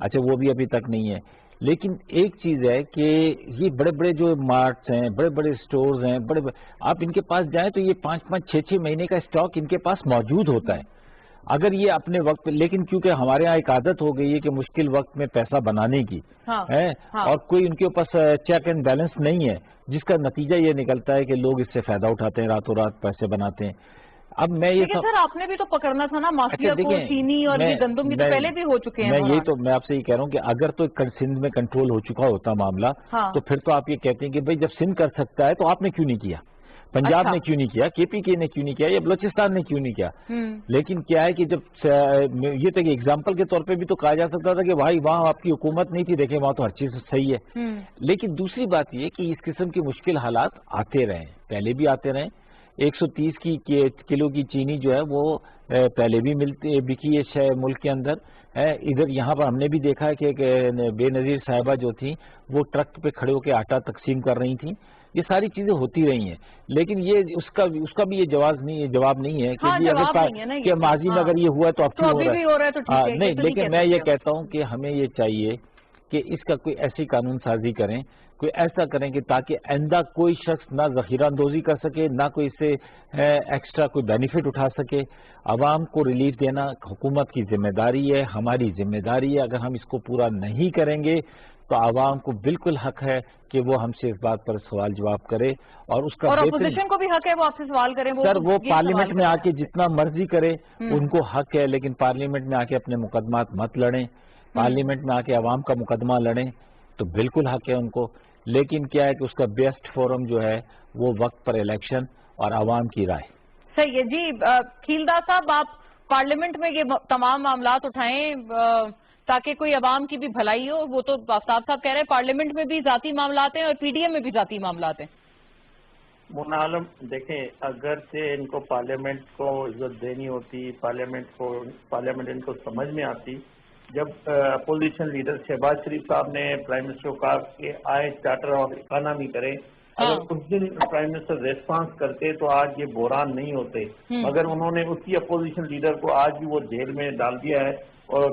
Speaker 3: اچھا وہ بھی ابھی تک نہیں ہے. لیکن ایک چیز ہے کہ یہ بڑے بڑے جو مارٹس ہیں، بڑے بڑے سٹورز ہیں، آپ ان کے پاس جائیں تو یہ 5-5 6-6 مہینے کا اسٹاک ان کے پاس موجود ہوتا ہے. اگر یہ اپنے وقت، لیکن کیونکہ ہمارے ہاں ایک عادت ہو گئی ہے کہ مشکل وقت میں پیسہ بنانے کی ہے اور کوئی ان کے پاس چیک اینڈ بیلنس نہیں ہے، جس کا نتیجہ یہ نکلتا ہے کہ لوگ اس سے فائدہ اٹھاتے ہیں، راتوں رات پیسے بناتے ہیں. اب میں یہ
Speaker 1: سر آپ نے بھی تو پکڑنا تھا نا مافیا کو، چینی اور یہ گندم کی تو پہلے بھی ہو چکے ہیں.
Speaker 3: میں آپ سے یہ کہہ رہا ہوں کہ اگر تو سندھ میں کنٹرول ہو چکا ہوتا معاملہ تو پھر تو آپ یہ کہتے ہیں کہ بھائی جب سندھ کر سکتا ہے تو آپ نے کیوں نہیں کیا، پنجاب نے کیوں نہیں کیا، کے پی کے نے کیوں نہیں کیا، یا بلوچستان نے کیوں نہیں کیا. لیکن کیا ہے کہ جب یہ تک ایگزامپل کے طور پہ بھی تو کہا جا سکتا تھا کہ بھائی وہاں آپ کی حکومت نہیں تھی، دیکھیں وہاں تو ہر چیز صحیح ہے. لیکن دوسری بات یہ کہ اس قسم کے مشکل حالات آتے رہے، پہلے بھی آتے رہے. 130 کلو کی چینی جو ہے وہ پہلے بھی بکی ہے ملک کے اندر. ادھر یہاں پر ہم نے بھی دیکھا ہے کہ بے نظیر صاحبہ جو تھیں وہ ٹرک پہ کھڑے ہو کے آٹا تقسیم کر رہی تھیں. یہ ساری چیزیں ہوتی رہی ہیں، لیکن یہ اس کا بھی یہ جواب نہیں ہے کہ ماضی میں اگر یہ ہوا تو اب کیوں ہو رہا ہے. نہیں، لیکن میں یہ کہتا ہوں کہ ہمیں یہ چاہیے کہ اس کا کوئی ایسی قانون سازی کریں، کوئی ایسا کریں کہ تاکہ آئندہ کوئی شخص نہ ذخیرہ اندوزی کر سکے، نہ کوئی اس سے ایکسٹرا کوئی بینیفٹ اٹھا سکے. عوام کو ریلیف دینا حکومت کی ذمہ داری ہے، ہماری ذمہ داری ہے. اگر ہم اس کو پورا نہیں کریں گے تو عوام کو بالکل حق ہے کہ وہ ہم سے اس بات پر سوال جواب کرے، اور اس کا
Speaker 1: اپوزیشن کو بھی حق ہے وہ آپ سے سوال کریں.
Speaker 3: سر وہ پارلیمنٹ میں آ کے جتنا مرضی کرے، ان کو حق ہے، لیکن پارلیمنٹ میں آ کے اپنے مقدمات مت لڑیں. پارلیمنٹ میں آ کے عوام کا مقدمہ لڑیں تو بالکل حق ہے ان کو. لیکن کیا ہے کہ اس کا بیسٹ فورم جو ہے وہ وقت پر الیکشن اور عوام کی رائے.
Speaker 1: صحیح ہے جی. کھیلدار صاحب آپ پارلیمنٹ میں یہ تمام معاملات اٹھائیں تاکہ کوئی عوام کی بھی بھلائی ہو. وہ تو آفتاب صاحب کہہ رہے ہیں پارلیمنٹ میں بھی ذاتی معاملات ہیں اور پی ڈی ایم میں بھی ذاتی معاملات ہیں.
Speaker 11: مونا عالم دیکھیں، اگر سے ان کو پارلیمنٹ کو عزت دینی ہوتی، پارلیمنٹ ان کو سمجھ میں آتی. جب اپوزیشن لیڈر شہباز شریف صاحب نے پرائم منسٹر کو کہا کہ آئے چارٹر آف اکانومی کریں، اگر اس دن پرائم منسٹر ریسپانس کرتے تو آج یہ بحران نہیں ہوتے. مگر انہوں نے اسی اپوزیشن لیڈر کو آج بھی وہ جیل میں ڈال دیا ہے، اور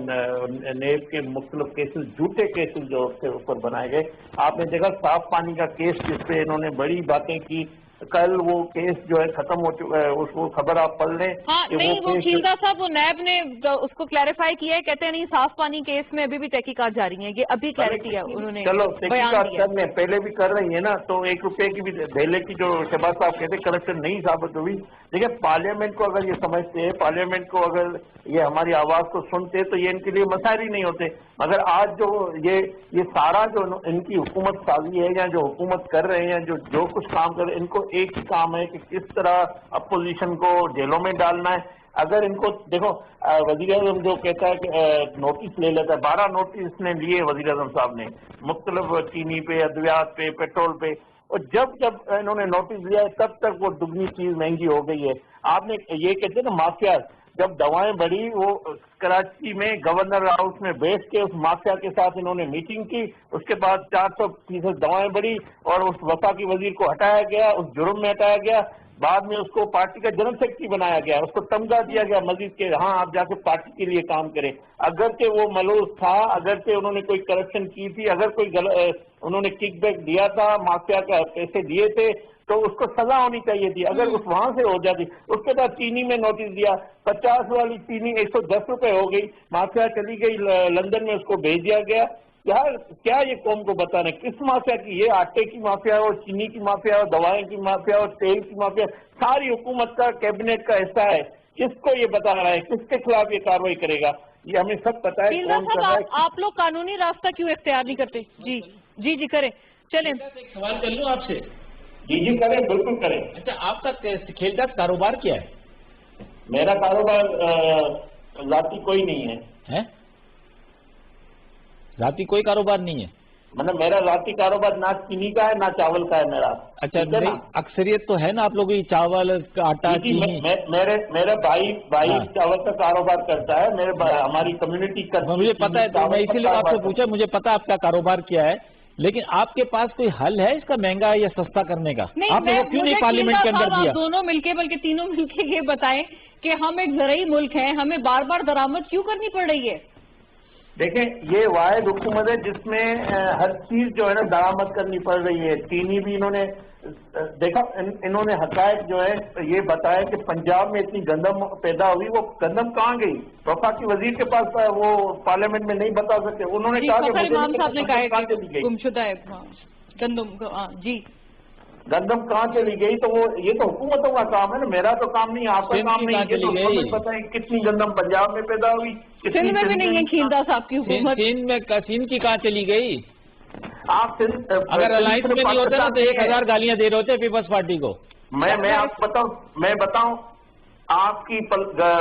Speaker 11: نیب کے مختلف کیسز، جھوٹے کیسز جو اس کے اوپر بنائے گئے. آپ نے دیکھا صاف پانی کا کیس جس پہ انہوں نے بڑی باتیں کی، کل وہ کیس جو ہے ختم ہو چکا ہے. اس کو خبر آپ پڑھ لیں.
Speaker 1: نہیں، وہ کھیلدار صاحب وہ نیب نے اس کو کلیریفائی کیا ہے، کہتے ہیں نہیں صاف پانی کیس میں ابھی بھی تحقیقات جاری ہیں. یہ ابھی کلیئرٹی ہے انہوں نے.
Speaker 11: چلو تحقیقات کر لیں، پہلے بھی کر رہی ہیں نا. تو 1 روپے کی بھی دھیلے کی جو شہباز صاحب کہتے ہیں کرپشن نہیں ثابت ہوئی. دیکھیں پارلیمنٹ کو اگر یہ سمجھتے ہیں، پارلیمنٹ کو اگر یہ ہماری آواز کو سنتے تو یہ ان کے لیے مسائل ہی نہیں ہوتے. مگر آج جو یہ سارا جو ان کی حکومت سازی ہے یا جو حکومت کر رہے ہیں، جو کچھ کام کر رہے ہیں، ان کو ایک ہی کام ہے کہ کس طرح اپوزیشن کو جیلوں میں ڈالنا ہے. اگر ان کو دیکھو، وزیر اعظم جو کہتا ہے کہ نوٹس لے لیتا ہے، 12 نوٹس نے لیے وزیر اعظم صاحب نے، مختلف چینی پہ، ادویات پہ، پیٹرول پہ. اور جب انہوں نے نوٹس لیا ہے تب تک وہ دگنی چیز مہنگی ہو گئی ہے. آپ نے یہ کہتے ہیں نا مافیا، جب دوائیں بڑھی، وہ کراچی میں گورنر ہاؤس میں بیٹھ کے اس مافیا کے ساتھ انہوں نے میٹنگ کی. اس کے بعد 400% دوائیں بڑھی اور اس وفاقی وزیر کو ہٹایا گیا، اس جرم میں ہٹایا گیا. بعد میں اس کو پارٹی کا جنرل سیکرٹری بنایا گیا، اس کو تمغہ دیا گیا مزید کہ ہاں آپ جا کے پارٹی کے لیے کام کریں. اگرچہ وہ ملوث تھا، اگرچہ انہوں نے کوئی کرپشن کی تھی، اگر کوئی انہوں نے کک بیک دیا تھا، مافیا کا پیسے دیے تھے، تو اس کو سزا ہونی چاہیے تھی. اگر اس وہاں سے ہو جاتی. اس کے بعد چینی میں نوٹس دیا، 50 والی چینی 110 روپے ہو گئی. مافیا چلی گئی لندن میں، اس کو بھیج دیا گیا. کیا یہ قوم کو بتانا کس مافیا کی؟ یہ آٹے کی مافیا ہو، چینی کی مافیا ہو، دوائیں کی مافیا ہو، تیل کی مافیا، ساری حکومت کا کیبنٹ کا حصہ ہے. کس کو یہ بتا رہا ہے؟ کس کے خلاف یہ کاروائی کرے گا؟ یہ ہمیں سب پتا ہے. کون کر رہا ہے؟
Speaker 1: آپ لوگ قانونی راستہ کیوں اختیار نہیں کرتے؟ جی کریں. چلیں
Speaker 12: ایک سوال کر لوں آپ سے.
Speaker 11: جی کریں، بالکل کریں.
Speaker 12: اچھا، آپ کا کھیلدار کاروبار کیا ہے؟
Speaker 11: میرا کاروبار ذاتی کوئی نہیں ہے.
Speaker 3: ذاتی کوئی کاروبار نہیں ہے؟
Speaker 11: مطلب میرا ذاتی کاروبار نہ چینی کا ہے نہ چاول کا ہے میرا.
Speaker 3: اچھا، اکثریت تو ہے نا آپ لوگوں کی چاول، آٹا، چینی.
Speaker 11: میرا بھائی چاول کا کاروبار کرتا ہے. ہماری کمیونٹی کا.
Speaker 3: مجھے پتا ہے، تو میں اسی لیے آپ سے پوچھا. مجھے پتا آپ کا کاروبار کیا ہے، لیکن آپ کے پاس کوئی حل ہے اس کا مہنگا یا سستا کرنے کا؟ آپ نے وہ کیوں نہیں
Speaker 1: مجھے
Speaker 3: پارلیمنٹ کے اندر دیا؟
Speaker 1: دونوں مل کے بلکہ تینوں مل کے یہ بتائیں کہ ہم ایک زرعی ملک ہیں، ہمیں بار بار درآمد کیوں کرنی پڑ رہی ہے؟
Speaker 11: دیکھیں یہ واحد حکومت ہے جس میں ہر چیز جو ہے نا درآمد کرنی پڑ رہی ہے. چینی بھی انہوں نے دیکھا، انہوں نے حقائق جو ہے یہ بتایا کہ پنجاب میں اتنی گندم پیدا ہوئی، وہ گندم کہاں گئی؟ وفاقی وزیر کے پاس وہ پارلیمنٹ میں نہیں بتا سکتے. انہوں نے کہا کہ
Speaker 1: گمشدہ ہے گندم. جی
Speaker 11: گندم کہاں چلی گئی؟ تو وہ یہ تو حکومتوں کا کام ہے نا، میرا تو کام نہیں، آپ کا کام نہیں. یہ تو حکومت بتائیں کتنی گندم پنجاب میں پیدا ہوئی،
Speaker 1: سندھ میں بھی نہیں ہے کھیلدہ صاحب کی حکومت.
Speaker 3: سندھ کی کہاں چلی گئی؟
Speaker 11: آپ
Speaker 3: اگر الائنس میں نہیں ہوتے نا تو 1000 گالیاں دے رہے ہوتے پیپلز پارٹی کو.
Speaker 11: میں آپ کو بتاؤں آپ کی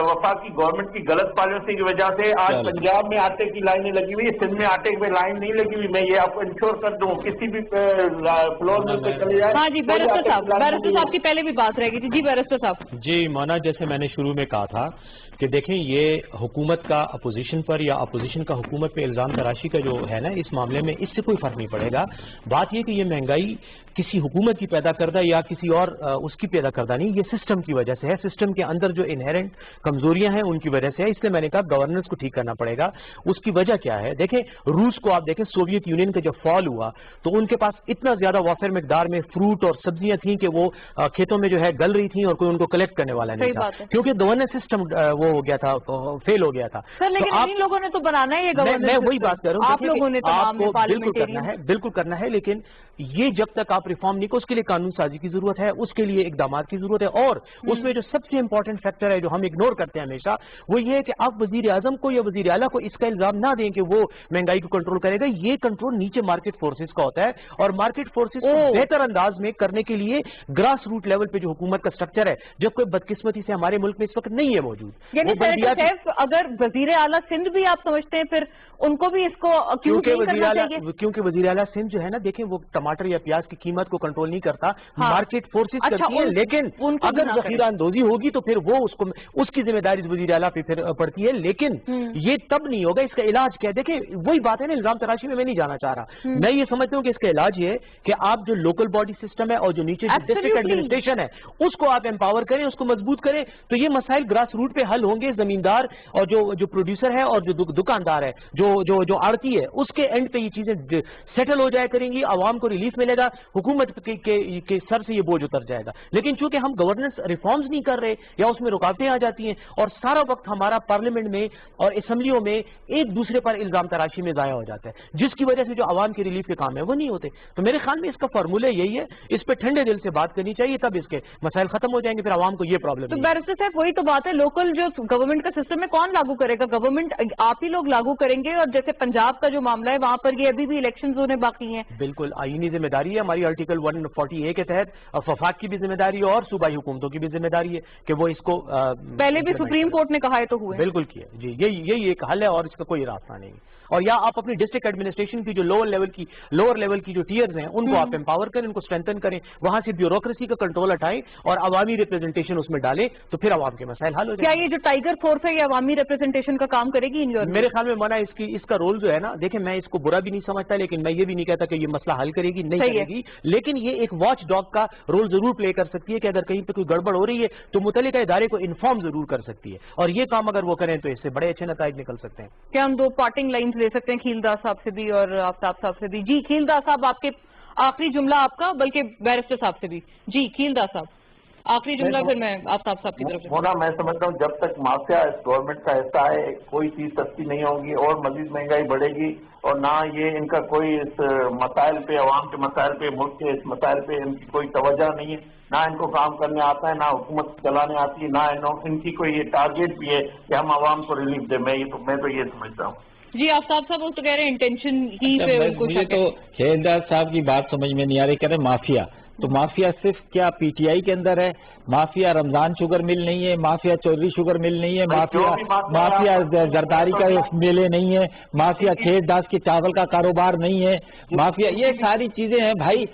Speaker 11: وفاقی گورنمنٹ کی غلط پالیسی کی وجہ سے آج پنجاب میں آٹے کی لائنیں لگی ہوئی، سندھ میں آٹے کی لائن نہیں لگی ہوئی. میں یہ آپ کو انشور کر دوں، کسی بھی فلور مل پہ چلے جائے.
Speaker 1: ہاں جی بیرسٹر صاحب کی پہلے بھی بات رہ گئی تھی. جی بیرسٹر صاحب.
Speaker 4: جی مونا، جیسے میں نے شروع میں کہا تھا کہ دیکھیں یہ حکومت کا اپوزیشن پر یا اپوزیشن کا حکومت پہ الزام تراشی کا جو ہے نا اس معاملے میں اس سے کوئی فرق نہیں پڑے گا. بات یہ کہ یہ مہنگائی کسی حکومت کی پیدا کردہ یا کسی اور اس کی پیدا کردہ نہیں، یہ سسٹم کی وجہ سے ہے. سسٹم کے اندر جو انہیرنٹ کمزوریاں ہیں ان کی وجہ سے ہے. اس لیے میں نے کہا گورننس کو ٹھیک کرنا پڑے گا. اس کی وجہ کیا ہے؟ دیکھیں روس کو آپ دیکھیں، سوویت یونین کا جب فال ہوا تو ان کے پاس اتنا زیادہ وافر مقدار میں فروٹ اور سبزیاں تھیں کہ وہ کھیتوں میں جو ہے گل رہی تھیں اور کوئی ان کو کلیکٹ کرنے والا نہیں تھا، کیونکہ گورننس سسٹم وہ ہو گیا تھا، فیل ہو گیا تھا.
Speaker 1: لیکن ان لوگوں نے تو بنانا ہے یہ گورننس.
Speaker 4: میں وہی بات کر رہا ہوں،
Speaker 1: آپ لوگوں نے
Speaker 4: آپ کو بالکل کرنا ہے، لیکن یہ جب تک آپ ریفارم نہیں کو اس کے لیے قانون سازی کی ضرورت ہے، اس کے لیے اقدامات کی ضرورت ہے. اور اس میں جو سب سے امپورٹنٹ فیکٹر ہے جو ہم اگنور کرتے ہیں ہمیشہ، وہ یہ ہے کہ آپ وزیر اعظم کو یا وزیر اعلیٰ کو اس کا الزام نہ دیں کہ وہ مہنگائی کو کنٹرول کرے گا. یہ کنٹرول نیچے مارکیٹ فورسز کا ہوتا ہے، اور مارکیٹ فورسز کو بہتر انداز میں کرنے کے لیے گراس روٹ لیول پہ جو حکومت کا اسٹرکچر ہے، جو کوئی بدقسمتی سے ہمارے ملک میں اس وقت نہیں ہے موجود.
Speaker 1: یعنی اگر وزیر اعلیٰ سندھ بھی آپ سمجھتے ہیں پھر ان کو بھی اس کو
Speaker 4: کیونکہ وزیر اعلیٰ سندھ جو ہے نا، دیکھیں وہ ٹماٹر یا پیاز کی قیمت کو کنٹرول نہیں کرتا، مارکیٹ فورسز کرتی ہے. لیکن اگر ذخیرہ اندوزی ہوگی تو پھر وہ اس کی ذمہ داری وزیر اعلیٰ پہ پھر پڑتی ہے. لیکن یہ تب نہیں ہوگا. اس کا علاج کیا ہے؟ دیکھیں وہی بات ہے نا، الزام تراشی میں نہیں جانا چاہ رہا. میں یہ سمجھتا ہوں کہ اس کا علاج یہ ہے کہ آپ جو لوکل باڈی سسٹم ہے اور جو نیچے ڈسٹرکٹ ایڈمنسٹریشن ہے اس کو آپ امپاور کریں، اس کو مضبوط کریں، تو یہ مسائل گراس روٹ پہ حل ہوں گے. زمیندار اور جو پروڈیوسر ہے اور جو دکاندار ہے، جو آڑتی ہے، اس کے اینڈ پہ یہ چیزیں سیٹل ہو جائے کریں گی، عوام کو ریلیف ملے گا، حکومت کے سر سے یہ بوجھ اتر جائے گا. لیکن چونکہ ہم گورننس ریفارمز نہیں کر رہے یا اس میں رکاوٹیں آ جاتی ہیں اور سارا وقت ہمارا پارلیمنٹ میں اور اسمبلیوں میں ایک دوسرے پر الزام تراشی میں ضائع ہو جاتا ہے، جس کی وجہ سے جو عوام کے ریلیف کے کام ہے وہ نہیں ہوتے. تو میرے خیال میں اس کا فارمولہ یہی ہے، اس پہ ٹھنڈے دل سے بات کرنی چاہیے، تب اس کے مسائل ختم ہو جائیں گے، پھر عوام کو یہ پرابلم.
Speaker 1: تو بیرسٹر صاحب وہی تو بات ہے، لوکل جو گورنمنٹ کا سسٹم ہے کون لاگو کرے گا؟ گورنمنٹ آپ ہی لوگ لاگو کریں گے. اور جیسے پنجاب کا جو معاملہ ہے وہاں پر یہ ابھی بھی الیکشنز ہونے باقی ہیں.
Speaker 4: بالکل آئینی ذمہ داری ہے ہماری، آرٹیکل 140A کے تحت وفاق کی بھی ذمہ داری ہے اور صوبائی حکومتوں کی بھی ذمہ داری ہے کہ وہ اس کو
Speaker 1: پہلے بھی سپریم کورٹ نے کہا ہے تو ہوئے.
Speaker 4: بالکل کیا جی، یہی ایک حل ہے اور اس کا کوئی راستہ نہیں. اور یا آپ اپنی ڈسٹرکٹ ایڈمنسٹریشن کی جو لوور لیول کی جو ٹیئرز ہیں ان کو آپ امپاور کریں، ان کو اسٹرینتھن کریں، وہاں سے بیوروکریسی کا کنٹرول ہٹائیں اور عوامی ریپرزنٹیشن اس میں ڈالیں، تو پھر عوام کے مسائل حل ہو جائیں.
Speaker 1: کیا یہ جو ٹائیگر فورس ہے یہ عوامی ریپرزنٹیشن کا کام کرے گی؟
Speaker 4: میرے خیال میں مولانا اس کا رول جو ہے نا، دیکھیں میں اس کو برا بھی نہیں سمجھتا، لیکن میں یہ بھی نہیں کہتا کہ یہ مسئلہ حل کرے گی، نہیں کرے گی. لیکن یہ ایک واچ ڈاگ کا رول ضرور پلے کر سکتی ہے کہ اگر کہیں پہ کوئی گڑبڑ ہو رہی ہے تو متعلقہ ادارے کو انفارم ضرور کر سکتی ہے، اور یہ کام اگر وہ کریں تو اس سے بڑے اچھے نتائج نکل سکتے ہیں.
Speaker 1: کیا ہم دو پارٹنگ لائنز لے سکتے ہیں کھیلدہ صاحب سے بھی اور آفتاب صاحب سے بھی؟ جی کھیلدہ صاحب آپ کے آخری جملہ آپ کا، بلکہ بیرسٹر صاحب سے بھی. جی کھیلدہ صاحب آخری جملہ، پھر میں آفتاب صاحب کی طرف سے.
Speaker 11: ہونا میں سمجھتا ہوں جب تک مافیا اس گورنمنٹ کا حصہ ہے کوئی چیز سستی نہیں ہوگی اور مزید مہنگائی بڑھے گی، اور نہ یہ ان کا کوئی اس مسائل پہ، عوام کے مسائل پہ، ملک کے اس مسائل پہ ان کی کوئی توجہ نہیں ہے، نہ ان کو کام کرنے آتا ہے، نہ حکومت چلانے آتی ہے، نہ ان کی کوئی یہ ٹارگیٹ بھی ہے کہ ہم عوام کو ریلیف دیں. میں تو یہ سمجھتا ہوں.
Speaker 1: جی آفتاب صاحب وہ تو کہہ رہے ہیں انٹینشن ہی پہ ان کو.
Speaker 3: مجھے تو شہردار صاحب کی بات سمجھ میں نہیں آ رہی، کہہ رہے مافیا، تو مافیا صرف کیا پی ٹی آئی کے اندر ہے؟ مافیا رمضان شوگر مل نہیں ہے، مافیا چودھری شوگر مل نہیں ہے، مافیا زرداری کا میلے نہیں ہے، مافیا کھیت داس کے چاول کا کاروبار نہیں ہے، مافیا یہ ساری چیزیں ہیں. بھائی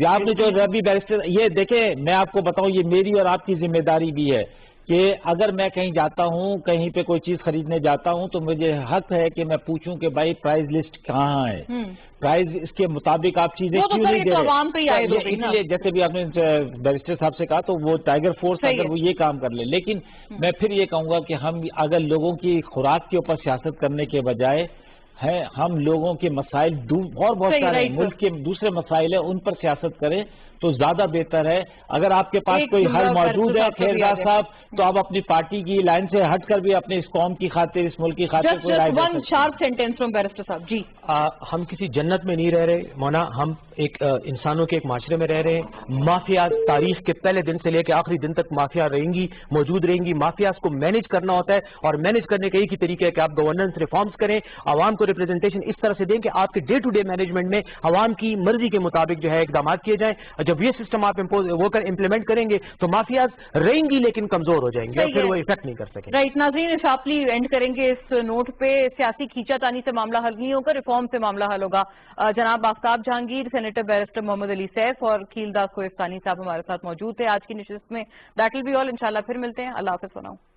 Speaker 3: آپ نے جو ربی بیرسٹر، یہ دیکھیں میں آپ کو بتاؤں، یہ میری اور آپ کی ذمہ داری بھی ہے کہ اگر میں کہیں جاتا ہوں، کہیں پہ کوئی چیز خریدنے جاتا ہوں تو مجھے حق ہے کہ میں پوچھوں کہ بھائی پرائز لسٹ کہاں ہے، پرائز اس کے مطابق آپ چیزیں کیوں نہیں دے رہے. اس لیے جیسے بھی آپ نے بیرسٹر صاحب سے کہا تو وہ ٹائیگر فورس اگر وہ یہ کام کر لے، لیکن میں پھر یہ کہوں گا کہ ہم اگر لوگوں کی خوراک کے اوپر سیاست کرنے کے بجائے ہم لوگوں کے مسائل اور بہت سارے ملک کے دوسرے مسائل ہیں ان پر سیاست کریں تو زیادہ بہتر ہے. اگر آپ کے پاس کوئی حل موجود ہے خیردار صاحب تو آپ اپنی پارٹی کی لائن سے ہٹ کر بھی اپنے اس قوم کی خاطر، اس ملک کی خاطر کوئی رائے دے سکتے ہیں.
Speaker 1: One sharp sentence from barrister صاحب. جی
Speaker 4: ہم کسی جنت میں نہیں رہ رہے مونا، ہم ایک انسانوں کے ایک معاشرے میں رہ رہے ہیں. مافیا تاریخ کے پہلے دن سے لے کے آخری دن تک مافیا رہیں گی، موجود رہیں گی. مافیاز کو مینج کرنا ہوتا ہے اور مینج کرنے کا ایک ہی طریقہ ہے کہ آپ گورننس ریفارمز کریں، عوام کو ریپرزنٹیشن اس طرح سے دیں کہ آپ کے ڈے ٹو ڈے مینجمنٹ میں عوام کی مرضی کے مطابق جو ہے اقدامات کیے جائیں. جب یہ سسٹم آپ امپلیمنٹ کریں گے تو مافیاز رہیں گی لیکن کمزور ہو جائیں گے اور پھر وہ افیکٹ نہیں کر سکیں.
Speaker 1: رائٹ ناظرین، شارپلی اینڈ کریں گے اس نوٹ پہ. سیاسی کھینچا تانی سے معاملہ حل نہیں ہوگا، ریفارم سے معاملہ حل ہوگا. جناب آفتاب جہانگیر، سینیٹر بیرسٹر محمد علی سیف اور کھیل داس کوہستانی صاحب ہمارے ساتھ موجود تھے آج کی نشست میں. That will be all. انشاءاللہ پھر ملتے ہیں. اللہ حافظ.